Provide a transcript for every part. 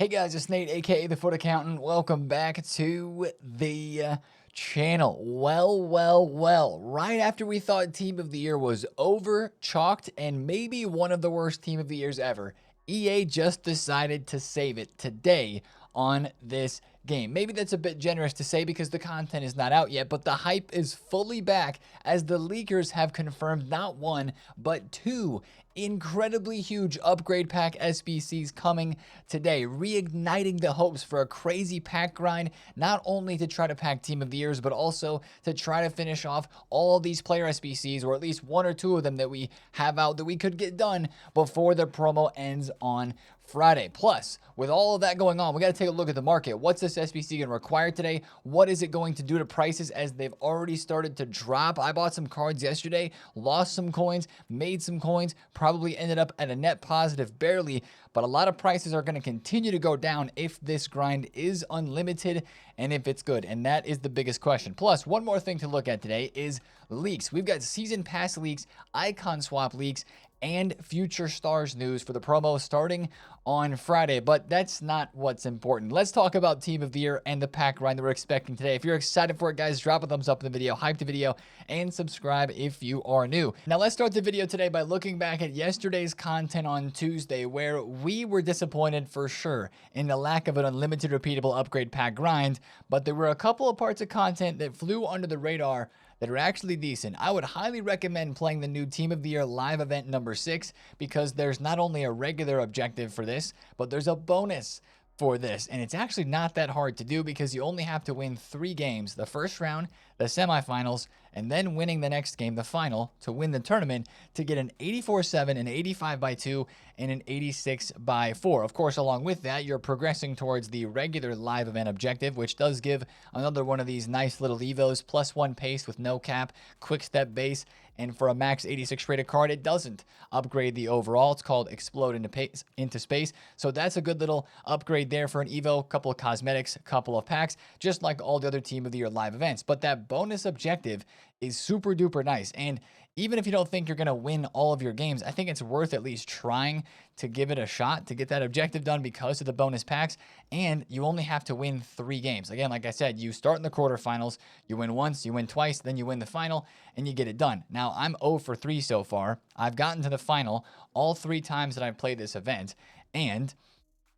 Hey guys, it's Nate, aka the Foot Accountant. Welcome back to the channel. Well. Right after we thought Team of the Year was over, chalked, and maybe one of the worst Team of the Years ever, EA just decided to save it today on this game. Maybe that's a bit generous to say because the content is not out yet, but the hype is fully back as the leakers have confirmed not one, but two incredibly huge upgrade pack SBCs coming today, reigniting the hopes for a crazy pack grind, not only to try to pack Team of the Years, but also to try to finish off all these player SBCs, or at least one or two of them that we have out that we could get done before the promo ends on Friday. Plus, with all of that going on, we got to take a look at the market. What's this SBC going to require today? What is it going to do to prices as they've already started to drop? I bought some cards yesterday, lost some coins, made some coins, probably ended up at a net positive barely, but a lot of prices are going to continue to go down if this grind is unlimited and if it's good. And that is the biggest question. Plus, one more thing to look at today is leaks. We've got season pass leaks, icon swap leaks, and future stars news for the promo starting on Friday, but that's not what's important. Let's talk about Team of the Year and the pack grind that we're expecting today. If you're excited for it, guys, drop a thumbs up in the video, hype the video, and subscribe if you are new. Now, let's start the video today by looking back at yesterday's content on Tuesday, where we were disappointed for sure in the lack of an unlimited repeatable upgrade pack grind, but there were a couple of parts of content that flew under the radar that are actually decent. I would highly recommend playing the new Team of the Year live event number 6 because there's not only a regular objective for this, but there's a bonus for this. And it's actually not that hard to do because you only have to win 3 games, the first round, the semifinals, and then winning the next game, the final, to win the tournament to get an 84-7, an 85-2, and an 86-4. Of course, along with that, you're progressing towards the regular live event objective, which does give another one of these nice little evos, +1 pace with no cap, quick step base, and for a max 86 rated card, it doesn't upgrade the overall. It's called Explode into Space. So that's a good little upgrade there for an evo, couple of cosmetics, a couple of packs, just like all the other Team of the Year live events. But that bonus objective is super duper nice. And even if you don't think you're going to win all of your games, I think it's worth at least trying to give it a shot to get that objective done because of the bonus packs. And you only have to win 3 games. Again, like I said, you start in the quarterfinals, you win once, you win twice, then you win the final, and you get it done. Now, I'm 0 for 3 so far. I've gotten to the final all 3 times that I've played this event, and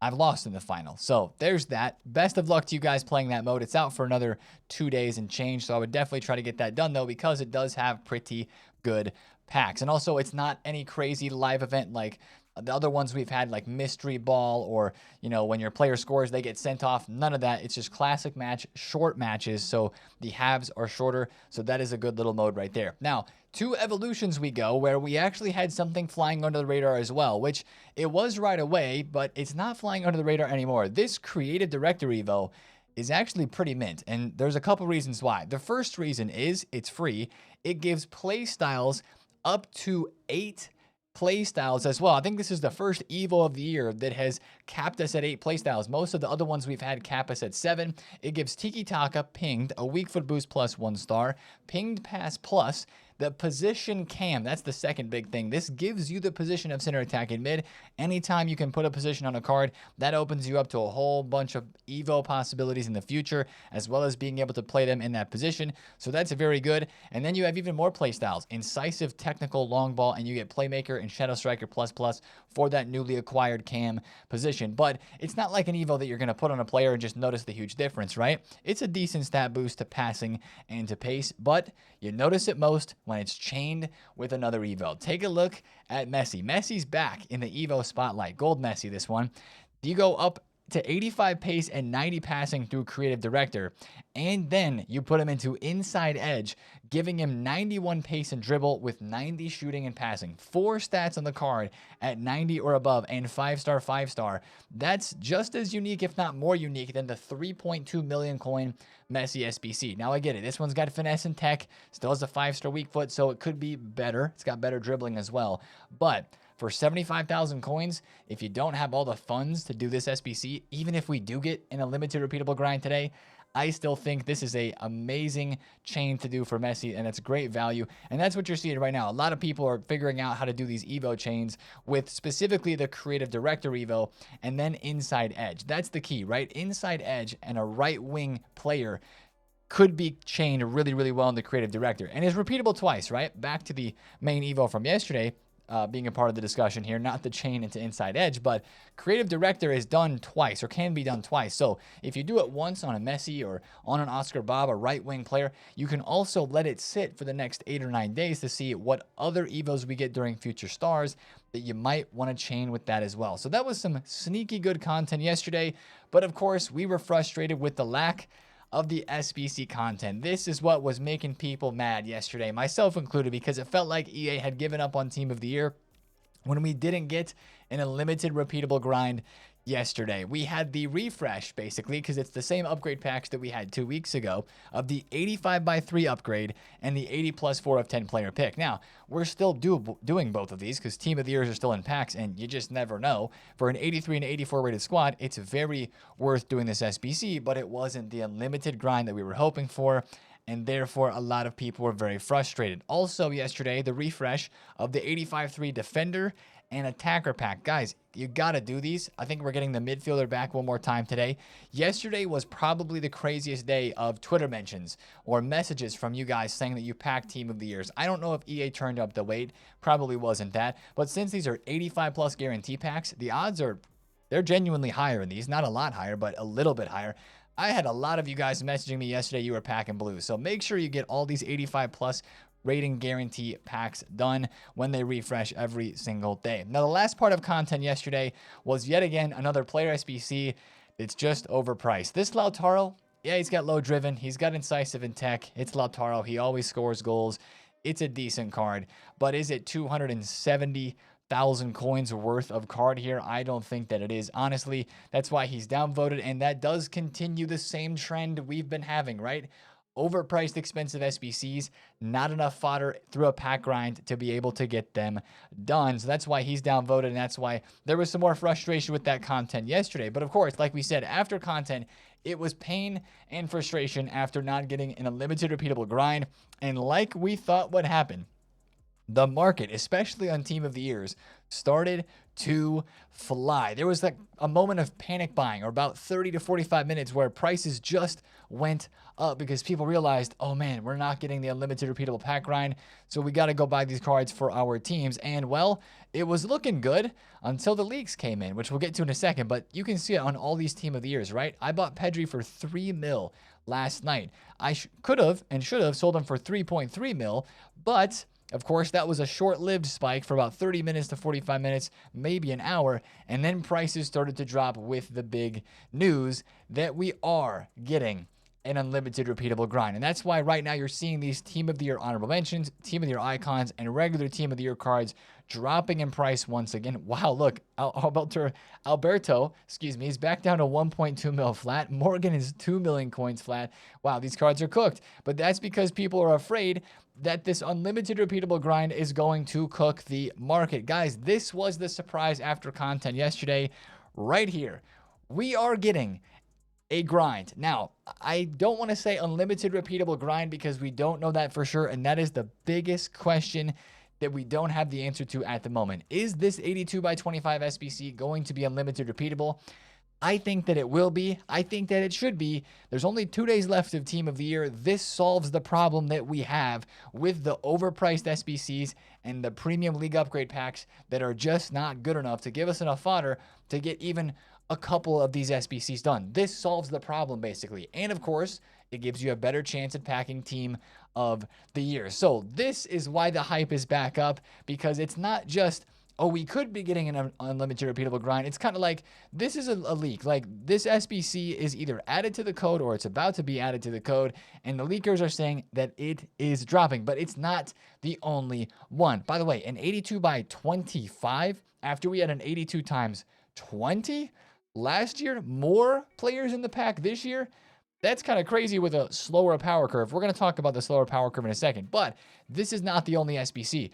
I've lost in the final. So there's that. Best of luck to you guys playing that mode. It's out for another 2 days and change. So I would definitely try to get that done though, because it does have pretty good packs. And also it's not any crazy live event like the other ones we've had, like Mystery Ball, or, you know, when your player scores, they get sent off. None of that. It's just classic match, short matches. So the halves are shorter. So that is a good little mode right there. Now, 2 evolutions we go where we actually had something flying under the radar as well, which it was right away, but it's not flying under the radar anymore. This Creative Director Evo is actually pretty mint, and there's a couple reasons why. The first reason is it's free. It gives play styles up to 8 playstyles as well. I think this is the first Evo of the year that has capped us at 8 playstyles. Most of the other ones we've had cap us at 7. It gives Tiki Taka pinged, a weak foot boost plus 1 star, pinged pass plus, the position cam. That's the second big thing. This gives you the position of center attack in mid. Anytime you can put a position on a card, that opens you up to a whole bunch of Evo possibilities in the future, as well as being able to play them in that position. So that's very good. And then you have even more playstyles. Incisive, technical, long ball, and you get Playmaker and Shadow Striker plus for that newly acquired cam position. But it's not like an Evo that you're going to put on a player and just notice the huge difference, right? It's a decent stat boost to passing and to pace, but you notice it most when it's chained with another Evo. Take a look at Messi. Messi's back in the Evo spotlight. Gold Messi, this one. You go up to 85 pace and 90 passing through Creative Director, and then you put him into Inside Edge, giving him 91 pace and dribble with 90 shooting and passing. 4 stats on the card at 90 or above, and 5-star, 5-star. That's just as unique, if not more unique, than the 3.2 million coin Messi SBC. Now, I get it. This one's got finesse and tech, still has a 5-star weak foot, so it could be better. It's got better dribbling as well. But for 75,000 coins, if you don't have all the funds to do this SBC, even if we do get an unlimited repeatable grind today, I still think this is a amazing chain to do for Messi, and it's great value. And that's what you're seeing right now. A lot of people are figuring out how to do these Evo chains with specifically the creative director Evo and then inside edge. That's the key, right? Inside edge and a right wing player could be chained really, really well in the creative director and is repeatable twice, right? Back to the main Evo from yesterday. Being a part of the discussion here, not the chain into inside edge, but creative director is done twice or can be done twice. So if you do it once on a Messi or on an Oscar Bob, a right wing player, you can also let it sit for the next 8 or 9 days to see what other Evos we get during future stars that you might want to chain with that as well. So that was some sneaky good content yesterday, but of course we were frustrated with the lack of the SBC content. This is what was making people mad yesterday, myself included, because it felt like EA had given up on Team of the Year when we didn't get an unlimited repeatable grind yesterday. We had the refresh, basically, because it's the same upgrade packs that we had 2 weeks ago of the 85x3 upgrade and the 80 plus 4 of 10 player pick. Now, we're still doing both of these because Team of the Years are still in packs, and you just never know. For an 83 and 84 rated squad, it's very worth doing this SBC, but it wasn't the unlimited grind that we were hoping for, and therefore a lot of people were very frustrated. Also yesterday, the refresh of the 85-3 defender and attacker pack. Guys, you got to do these. I think we're getting the midfielder back one more time today. Yesterday was probably the craziest day of Twitter mentions or messages from you guys saying that you packed Team of the Years. I don't know if EA turned up the weight. Probably wasn't that. But since these are 85 plus guarantee packs, the odds they're genuinely higher in these. Not a lot higher, but a little bit higher. I had a lot of you guys messaging me yesterday you were packing blue. So make sure you get all these 85 plus rating guarantee packs done when they refresh every single day. Now, the last part of content yesterday was yet again another player SBC. It's just overpriced. This Lautaro, yeah, he's got low driven. He's got incisive in tech. It's Lautaro. He always scores goals. It's a decent card. But is it 270,000 coins worth of card here? I don't think that it is. Honestly, that's why he's downvoted. And that does continue the same trend we've been having, right? Overpriced, expensive SBCs, not enough fodder through a pack grind to be able to get them done. So that's why he's downvoted, and that's why there was some more frustration with that content yesterday. But of course, like we said, after content, it was pain and frustration after not getting an unlimited repeatable grind. And like we thought would happen, the market, especially on Team of the Years, started to fly. There was like a moment of panic buying, or about 30 to 45 minutes where prices just went up because people realized, oh man, we're not getting the unlimited repeatable pack grind, so we got to go buy these cards for our teams. And well, it was looking good until the leaks came in, which we'll get to in a second, but you can see it on all these Team of the Years, right? I bought Pedri for 3 mil last night. I could have and should have sold him for 3.3 mil, but of course, that was a short-lived spike for about 30 minutes to 45 minutes, maybe an hour, and then prices started to drop with the big news that we are getting an unlimited repeatable grind. And that's why right now you're seeing these Team of the Year honorable mentions, Team of the Year icons, and regular Team of the Year cards dropping in price once again. Wow, look, Alberto, is back down to 1.2 mil flat. Morgan is 2 million coins flat. Wow, these cards are cooked. But that's because people are afraid that this unlimited repeatable grind is going to cook the market. Guys, this was the surprise after content yesterday right here. We are getting a grind. Now, I don't want to say unlimited repeatable grind because we don't know that for sure, and that is the biggest question that we don't have the answer to at the moment. Is this 82x25 SBC going to be unlimited repeatable? I think that it will be. I think that it should be. There's only 2 days left of Team of the Year. This solves the problem that we have with the overpriced SBCs and the premium league upgrade packs that are just not good enough to give us enough fodder to get even a couple of these SBCs done. This solves the problem, basically. And of course, it gives you a better chance at packing Team of the Year. So this is why the hype is back up, because it's not just, oh, we could be getting an unlimited repeatable grind. It's kind of like, this is a leak. Like, this SBC is either added to the code or it's about to be added to the code, and the leakers are saying that it is dropping, but it's not the only one. By the way, an 82x25, after we had an 82 times 20 last year, more players in the pack this year, that's kind of crazy with a slower power curve. We're going to talk about the slower power curve in a second, but this is not the only SBC.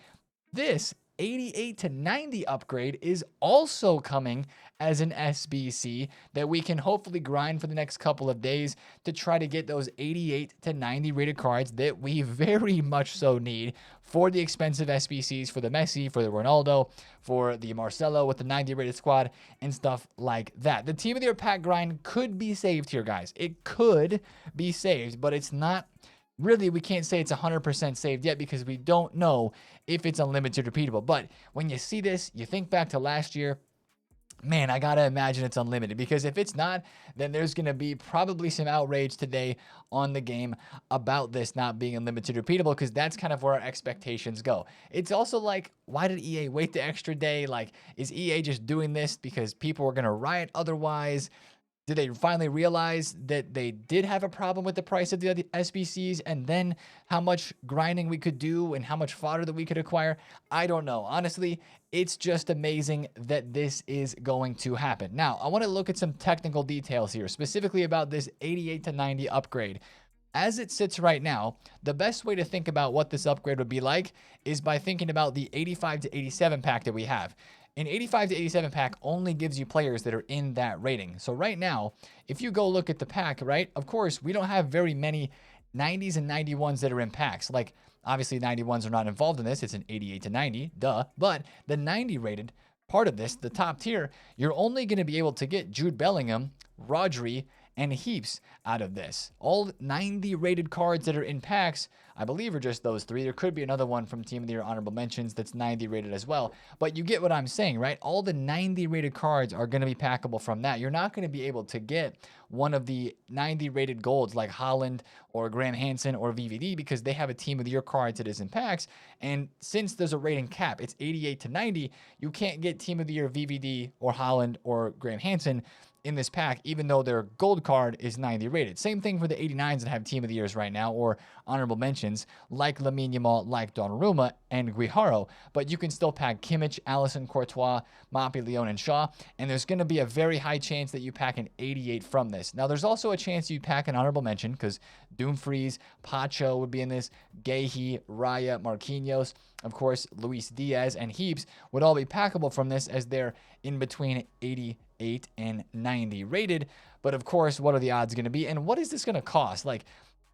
This 88 to 90 upgrade is also coming as an SBC that we can hopefully grind for the next couple of days to try to get those 88 to 90 rated cards that we very much so need for the expensive SBCs, for the Messi, for the Ronaldo, for the Marcelo with the 90 rated squad and stuff like that. The Team of the Year pack grind could be saved here, guys. It could be saved, but it's not. Really, we can't say it's 100% saved yet because we don't know if it's unlimited repeatable. But when you see this, you think back to last year, man, I gotta imagine it's unlimited, because if it's not, then there's gonna be probably some outrage today on the game about this not being unlimited repeatable, because that's kind of where our expectations go. It's also like, why did EA wait the extra day? Like, is EA just doing this because people were gonna riot otherwise? Did they finally realize that they did have a problem with the price of the SBCs, and then how much grinding we could do and how much fodder that we could acquire? I don't know. Honestly, it's just amazing that this is going to happen. Now, I want to look at some technical details here, specifically about this 88 to 90 upgrade. As it sits right now, the best way to think about what this upgrade would be like is by thinking about the 85 to 87 pack that we have. An 85 to 87 pack only gives you players that are in that rating. So right now, if you go look at the pack, right, of course, we don't have very many 90s and 91s that are in packs. Like, obviously, 91s are not involved in this. It's an 88 to 90, duh. But the 90 rated part of this, the top tier, you're only going to be able to get Jude Bellingham, Rodri, and Heaps out of this. All 90 rated cards that are in packs, I believe, are just those three. There could be another one from Team of the Year honorable mentions that's 90 rated as well. But you get what I'm saying, right? All the 90 rated cards are going to be packable from that. You're not going to be able to get one of the 90 rated golds like Haaland or Graham Hansen or VVD, because they have a Team of the Year cards that is in packs. And since there's a rating cap, it's 88 to 90, you can't get Team of the Year VVD or Haaland or Graham Hansen in this pack, even though their gold card is 90 rated. Same thing for the 89s that have Team of the Years right now, or honorable mentions like Lamine Yamal, like Donnarumma, and Guijaro. But you can still pack Kimmich, Alisson, Courtois, Mapi, Leon, and Shaw, and there's going to be a very high chance that you pack an 88 from this. Now, there's also a chance you pack an honorable mention, because Dumfries, Pacho would be in this, Gahey, Raya, Marquinhos, of course, Luis Diaz, and Heaps would all be packable from this, as they're in between 88 and 90 rated. But of course, what are the odds going to be, and what is this going to cost? Like,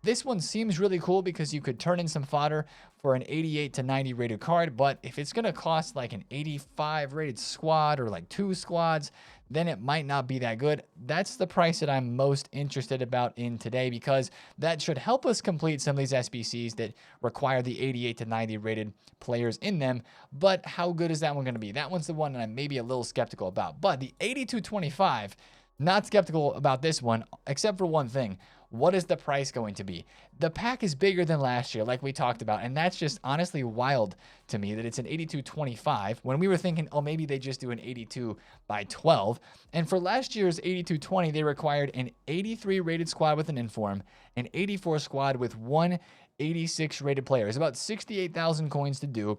this one seems really cool because you could turn in some fodder for an 88 to 90 rated card, but if it's going to cost like an 85 rated squad or like 2 squads, then it might not be that good. That's the price that I'm most interested about in today, because that should help us complete some of these SBCs that require the 88 to 90 rated players in them. But how good is that one going to be? That one's the one that I'm maybe a little skeptical about. But the 8225, not skeptical about this one, except for one thing. What is the price going to be? The pack is bigger than last year, like we talked about, and that's just honestly wild to me that it's an 8225 when we were thinking, oh, maybe they just do an 82 by 12. And for last year's 8220, they required an 83 rated squad with an inform, an 84 squad with one 86 rated player. It's about 68,000 coins to do.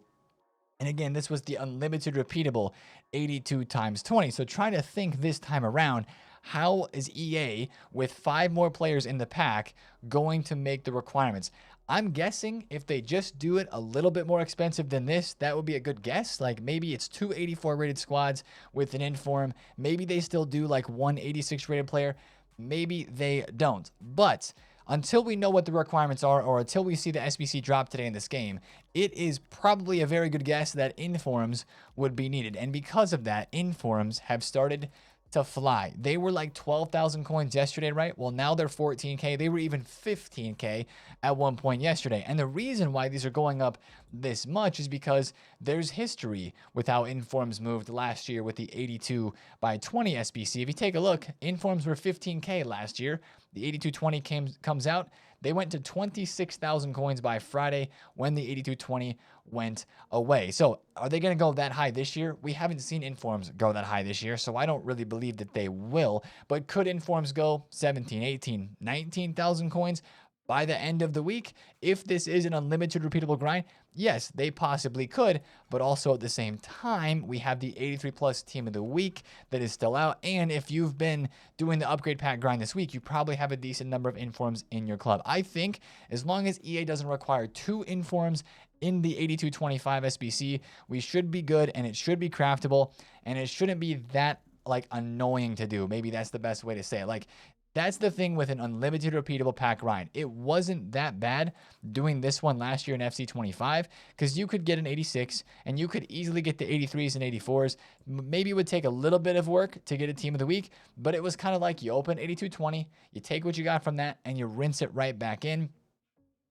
And again, this was the unlimited repeatable 82 times 20. So trying to think this time around, how is EA, with 5 more players in the pack, going to make the requirements? I'm guessing if they just do it a little bit more expensive than this, that would be a good guess. Like, maybe it's 2 84 rated squads with an inform. Maybe they still do like one 86 rated player. Maybe they don't. But until we know what the requirements are, or until we see the SBC drop today in this game, it is probably a very good guess that informs would be needed. And because of that, informs have started to fly. They were like 12,000 coins yesterday, right? Well, now they're 14K. They were even 15K at one point yesterday. And the reason why these are going up this much is because there's history with how informs moved last year with the 82 by 20 SBC. If you take a look, informs were 15K last year. The 8220 comes out. They went to 26,000 coins by Friday when the 8220 went away. So are they going to go that high this year? We haven't seen informs go that high this year, so I don't really believe that they will. But could informs go 17, 18, 19,000 coins? by the end of the week, if this is an unlimited repeatable grind, yes, they possibly could, but also at the same time, we have the 83 plus team of the week that is still out. And if you've been doing the upgrade pack grind this week, you probably have a decent number of informs in your club. I think as long as EA doesn't require 2 informs in the 8225 SBC, we should be good, and it should be craftable, and it shouldn't be that like annoying to do. Maybe that's the best way to say it. Like, that's the thing with an unlimited repeatable pack grind. It wasn't that bad doing this one last year in FC25 because you could get an 86 and you could easily get the 83s and 84s. Maybe it would take a little bit of work to get a team of the week, but it was kind of like you open 8220, you take what you got from that and you rinse it right back in.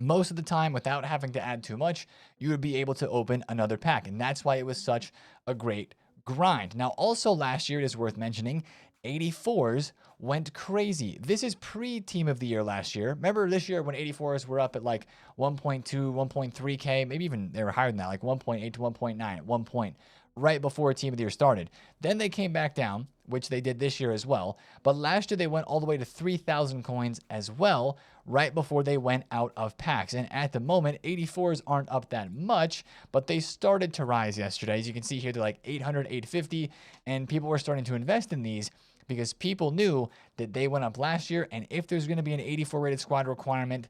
Most of the time, without having to add too much, you would be able to open another pack. And that's why it was such a great grind. Now, also last year, it is worth mentioning, 84s went crazy. This is pre-team of the year last year. Remember this year when 84s were up at like 1.2, 1.3K, maybe even they were higher than that, like 1.8 to 1.9 at one point, right before team of the year started. Then they came back down, which they did this year as well. But last year they went all the way to 3,000 coins as well, right before they went out of packs. And at the moment, 84s aren't up that much, but they started to rise yesterday. As you can see here, they're like 800, 850, and people were starting to invest in these because people knew that they went up last year, and if there's going to be an 84 rated squad requirement,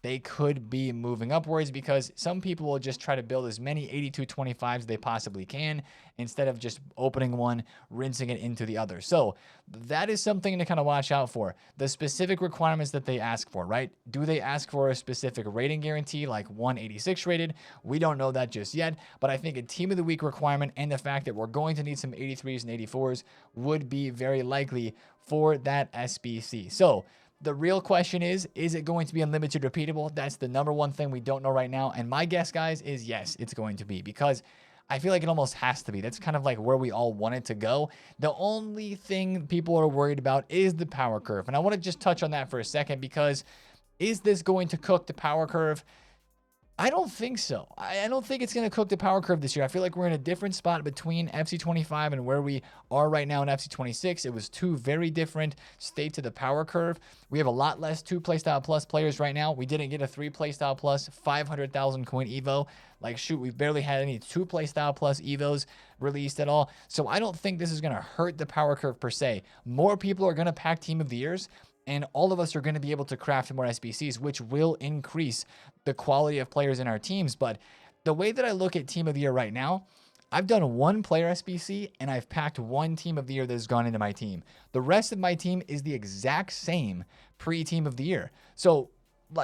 they could be moving upwards because some people will just try to build as many 8225s as they possibly can instead of just opening one, rinsing it into the other. So that is something to kind of watch out for. The specific requirements that they ask for, right? Do they ask for a specific rating guarantee like 186 rated? We don't know that just yet, but I think a team of the week requirement and the fact that we're going to need some 83s and 84s would be very likely for that SBC. So the real question is it going to be unlimited repeatable? That's the number one thing we don't know right now. And my guess, guys, is yes, it's going to be because I feel like it almost has to be. That's kind of like where we all want it to go. The only thing people are worried about is the power curve. And I want to just touch on that for a second because is this going to cook the power curve? I don't think so. I don't think it's going to cook the power curve this year. I feel like we're in a different spot between FC25 and where we are right now in FC26. It was 2 very different states of the power curve. We have a lot less 2 playstyle plus players right now. We didn't get a 3 playstyle plus 500,000 coin Evo. Like, shoot, we've barely had any 2 playstyle plus Evos released at all. So I don't think this is going to hurt the power curve per se. More people are going to pack team of the years, and all of us are going to be able to craft more SBCs, which will increase the quality of players in our teams. But the way that I look at team of the year right now, I've done 1 player SBC and I've packed 1 team of the year that has gone into my team. The rest of my team is the exact same pre-team of the year. So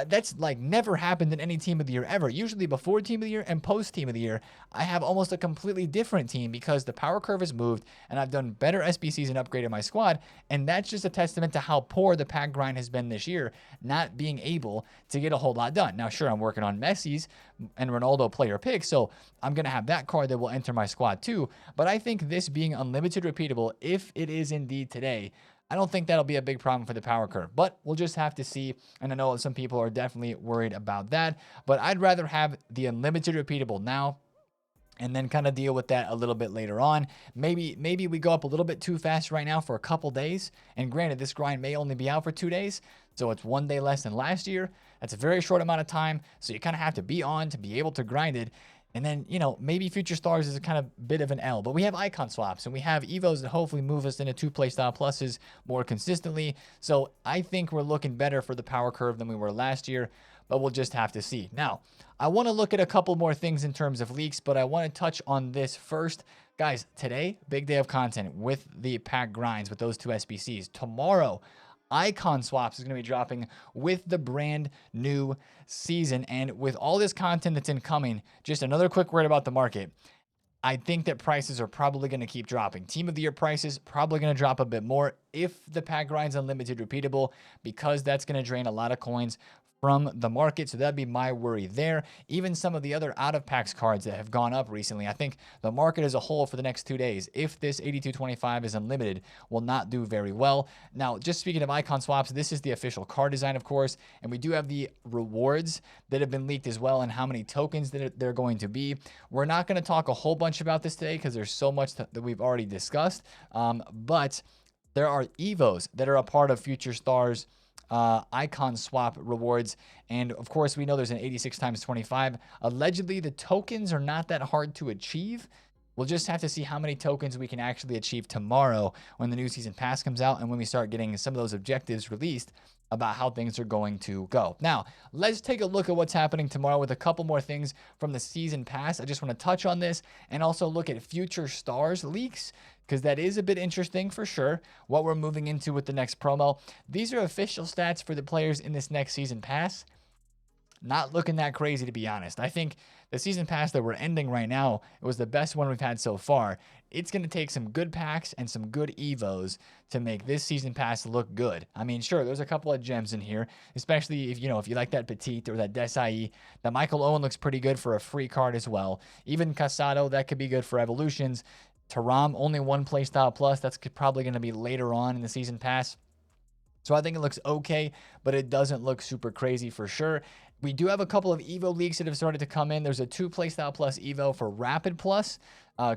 that's like never happened in any team of the year ever. Usually before team of the year and post team of the year, I have almost a completely different team because the power curve has moved and I've done better SBCs and upgraded my squad. And that's just a testament to how poor the pack grind has been this year, not being able to get a whole lot done. Now, sure, I'm working on Messi's and Ronaldo player picks, so I'm going to have that card that will enter my squad too. But I think this being unlimited repeatable, if it is indeed today, I don't think that'll be a big problem for the power curve, but we'll just have to see. And I know some people are definitely worried about that, but I'd rather have the unlimited repeatable now and then kind of deal with that a little bit later on. Maybe we go up a little bit too fast right now for a couple days. And granted, this grind may only be out for 2 days, so it's 1 day less than last year. That's a very short amount of time, so you kind of have to be on to be able to grind it. And then, you know, maybe Future Stars is a kind of bit of an L, but we have icon swaps and we have Evos that hopefully move us into 2 playstyle pluses more consistently. So I think we're looking better for the power curve than we were last year, but we'll just have to see. Now, I want to look at a couple more things in terms of leaks, but I want to touch on this first. Guys, today, big day of content with the pack grinds with those 2 SBCs. Tomorrow, icon swaps is going to be dropping with the brand new season. And with all this content that's incoming, just another quick word about the market. I think that prices are probably going to keep dropping. Team of the year prices probably going to drop a bit more if the pack grind's unlimited repeatable, because that's going to drain a lot of coins from the market. So that'd be my worry there. Even some of the other out of packs cards that have gone up recently, I think the market as a whole for the next 2 days, if this 8225 is unlimited, will not do very well. Now, just speaking of icon swaps, this is the official card design, of course, and we do have the rewards that have been leaked as well and how many tokens that they're going to be. We're not going to talk a whole bunch about this today because there's so much that we've already discussed, but there are Evos that are a part of Future Stars icon swap rewards. And of course, we know there's an 86 times 25. Allegedly, the tokens are not that hard to achieve. We'll just have to see how many tokens we can actually achieve tomorrow when the new season pass comes out and when we start getting some of those objectives released about how things are going to go. Now, let's take a look at what's happening tomorrow with a couple more things from the season pass. I just want to touch on this and also look at future stars leaks, because that is a bit interesting for sure, what we're moving into with the next promo. These are official stats for the players in this next season pass. Not looking that crazy, to be honest. I think the season pass that we're ending right now, it was the best one we've had so far. It's going to take some good packs and some good evos to make this season pass look good. I mean, sure, there's a couple of gems in here, especially if you like that Petite or that Desai. That Michael Owen looks pretty good for a free card as well. Even Casado, that could be good for evolutions. Taram, only one playstyle plus. That's probably going to be later on in the season pass. So I think it looks okay, but it doesn't look super crazy for sure. We do have a couple of Evo leaks that have started to come in. There's a 2 playstyle plus Evo for Rapid Plus.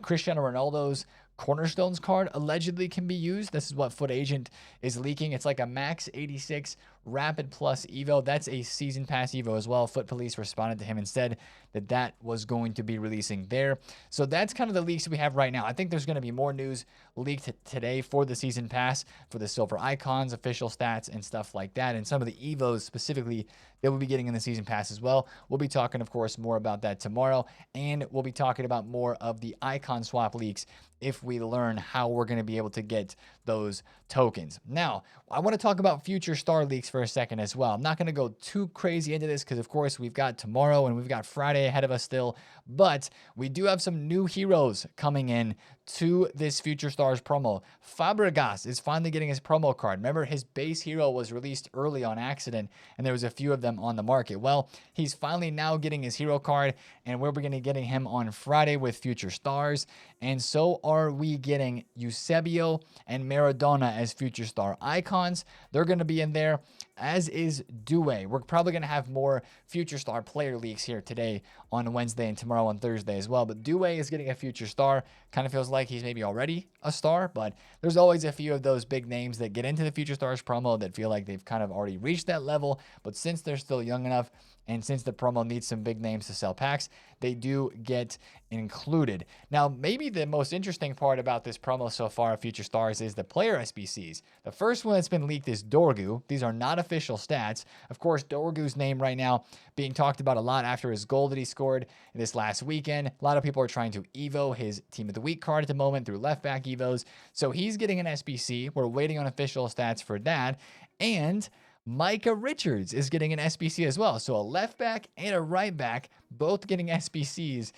Cristiano Ronaldo's Cornerstones card allegedly can be used. This is what FutAccountant is leaking. It's like a max 86 Rapid Plus Evo. That's a season pass Evo as well. Foot Police responded to him and said that was going to be releasing there. So that's kind of the leaks we have right now. I think there's going to be more news leaked today for the season pass, for the silver icons, official stats, and stuff like that. And some of the Evos specifically that we'll be getting in the season pass as well. We'll be talking, of course, more about that tomorrow. And we'll be talking about more of the icon swap leaks if we learn how we're going to be able to get those tokens. Now, I want to talk about future star leaks for a second as well. I'm not going to go too crazy into this because, of course, we've got tomorrow and we've got Friday ahead of us still, but we do have some new heroes coming in to this Future Stars promo. Fabregas is finally getting his promo card. Remember, his base hero was released early on accident, and there was a few of them on the market. Well, he's finally now getting his hero card, and we're going to be getting him on Friday with Future Stars, and so are we getting Eusebio and Maradona as Future Star icons. They're going to be in there, as is Due. We're probably going to have more Future Star player leaks here today on Wednesday and tomorrow on Thursday as well. But Due is getting a Future Star. Kind of feels like he's maybe already a star, but there's always a few of those big names that get into the Future Stars promo that feel like they've kind of already reached that level. But since they're still young enough, and since the promo needs some big names to sell packs, they do get included. Now, maybe the most interesting part about this promo so far of Future Stars is the player SBCs. The first one that's been leaked is Dorgu. These are not official stats. Of course, Dorgu's name right now being talked about a lot after his goal that he scored this last weekend. A lot of people are trying to Evo his Team of the Week card at the moment through left back Evos. So he's getting an SBC. We're waiting on official stats for that. And Micah Richards is getting an SBC as well. So a left back and a right back, both getting SBCs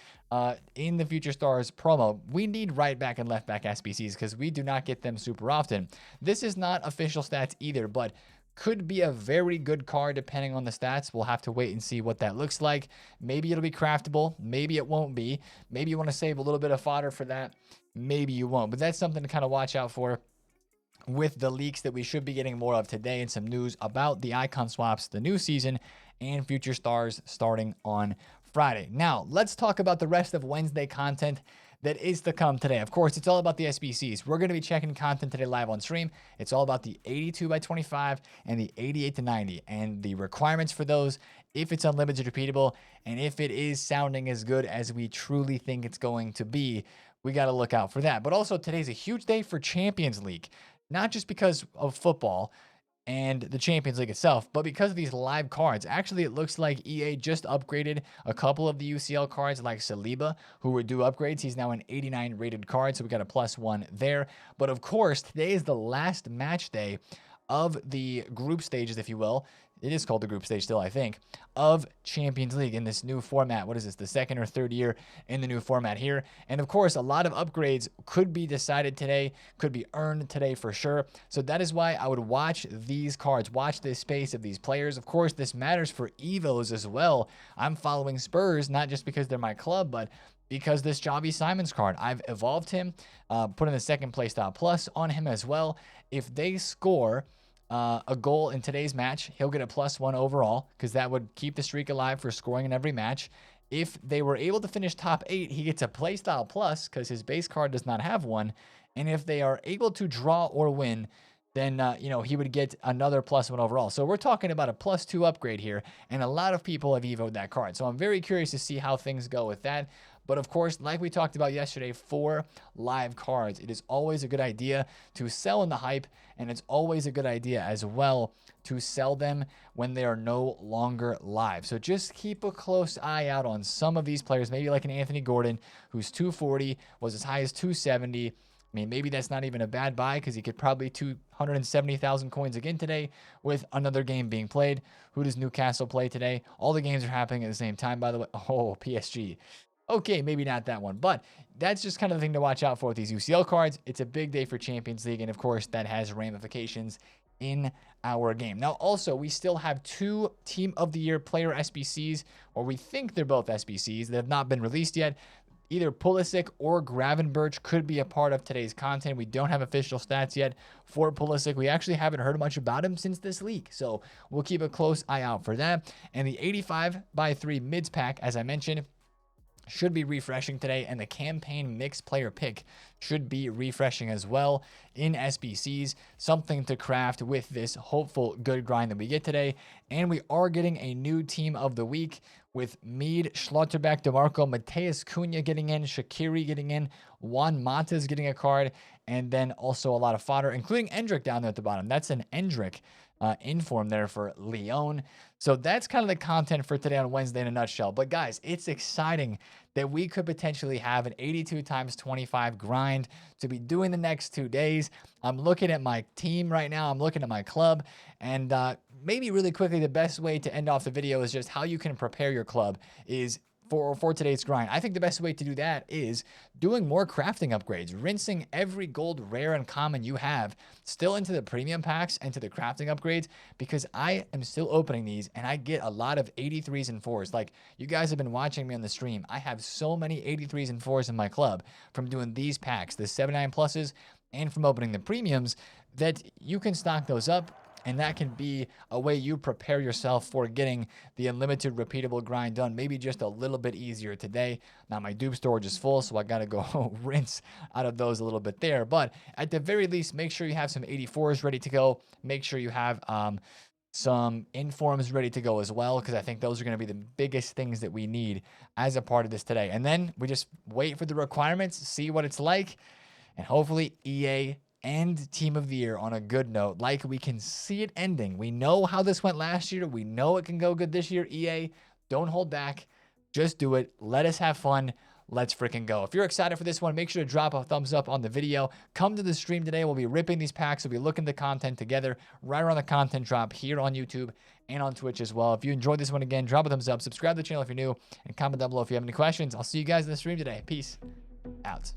in the Future Stars promo. We need right back and left back SBCs because we do not get them super often. This is not official stats either, but could be a very good card depending on the stats. We'll have to wait and see what that looks like. Maybe it'll be craftable. Maybe it won't be. Maybe you want to save a little bit of fodder for that. Maybe you won't. But that's something to kind of watch out for with the leaks that we should be getting more of today, and some news about the icon swaps, the new season, and Future Stars starting on Friday. Now, let's talk about the rest of Wednesday content that is to come today. Of course, it's all about the SBCs. We're going to be checking content today live on stream. It's all about the 82 by 25 and the 88 to 90 and the requirements for those, if it's unlimited repeatable, and if it is sounding as good as we truly think it's going to be. We got to look out for that. But also, today's a huge day for Champions League. Not just because of football and the Champions League itself, but because of these live cards. Actually, it looks like EA just upgraded a couple of the UCL cards, like Saliba, who were due upgrades. He's now an 89 rated card, so we got a +1 there. But of course, today is the last match day of the group stages, if you will. It is called the group stage still, I think, of Champions League in this new format. What is this, the second or third year in the new format here? And of course, a lot of upgrades could be decided today, could be earned today for sure. So that is why I would watch these cards, watch this space of these players. Of course, this matters for Evos as well. I'm following Spurs, not just because they're my club, but because this Xavi Simons card, I've evolved him, put in the second playstyle plus on him as well. If they score a goal in today's match, he'll get a +1 overall, because that would keep the streak alive for scoring in every match. If they were able to finish top 8, he gets a playstyle plus because his base card does not have one. And if they are able to draw or win, then he would get another +1 overall. So we're talking about a +2 upgrade here, and a lot of people have evoed that card. So I'm very curious to see how things go with that. But of course, like we talked about yesterday, for live cards, it is always a good idea to sell in the hype, and it's always a good idea as well to sell them when they are no longer live. So just keep a close eye out on some of these players, maybe like an Anthony Gordon, who's 240, was as high as 270. I mean, maybe that's not even a bad buy because he could probably 270,000 coins again today with another game being played. Who does Newcastle play today? All the games are happening at the same time, by the way. Oh, PSG. Okay, maybe not that one, but that's just kind of the thing to watch out for with these UCL cards. It's a big day for Champions League, and of course, that has ramifications in our game. Now, also, we still have 2 Team of the Year player SBCs, or we think they're both SBCs. They have not been released yet. Either Pulisic or Gravenberch could be a part of today's content. We don't have official stats yet for Pulisic. We actually haven't heard much about him since this leak, so we'll keep a close eye out for that. And the 85x3 mids pack, as I mentioned, should be refreshing today, and the campaign mixed player pick should be refreshing as well in SBCs. Something to craft with this hopeful good grind that we get today. And we are getting a new team of the week with Mead, Schlotterbeck, DeMarco, Mateus Cunha getting in, Shaqiri getting in, Juan Mata's getting a card, and then also a lot of fodder, including Endrick down there at the bottom. That's an Endrick inform there for Lyon. So that's kind of the content for today on Wednesday in a nutshell. But guys, it's exciting that we could potentially have an 82 times 25 grind to be doing the next 2 days. I'm looking at my team right now. I'm looking at my club, and maybe really quickly, the best way to end off the video is just how you can prepare your club is for today's grind. I think the best way to do that is doing more crafting upgrades, rinsing every gold, rare, and common you have still into the premium packs and to the crafting upgrades, because I am still opening these and I get a lot of 83s and 4s. Like, you guys have been watching me on the stream. I have so many 83s and 4s in my club from doing these packs, the 79 pluses, and from opening the premiums, that you can stock those up. And that can be a way you prepare yourself for getting the unlimited repeatable grind done, maybe just a little bit easier today. Now, my dupe storage is full, so I got to go rinse out of those a little bit there. But at the very least, make sure you have some 84s ready to go. Make sure you have some informs ready to go as well, because I think those are going to be the biggest things that we need as a part of this today. And then we just wait for the requirements, see what it's like, and hopefully EA and Team of the Year on a good note, like we can see it ending. We know how this went last year. We know it can go good this year. EA, don't hold back. Just do it. Let us have fun. Let's freaking go. If you're excited for this one, make sure to drop a thumbs up on the video. Come to the stream today. We'll be ripping these packs. We'll be looking at the content together right around the content drop here on YouTube and on Twitch as well. If you enjoyed this one, again, drop a thumbs up. Subscribe to the channel if you're new, and comment down below if you have any questions. I'll see you guys in the stream today. Peace out.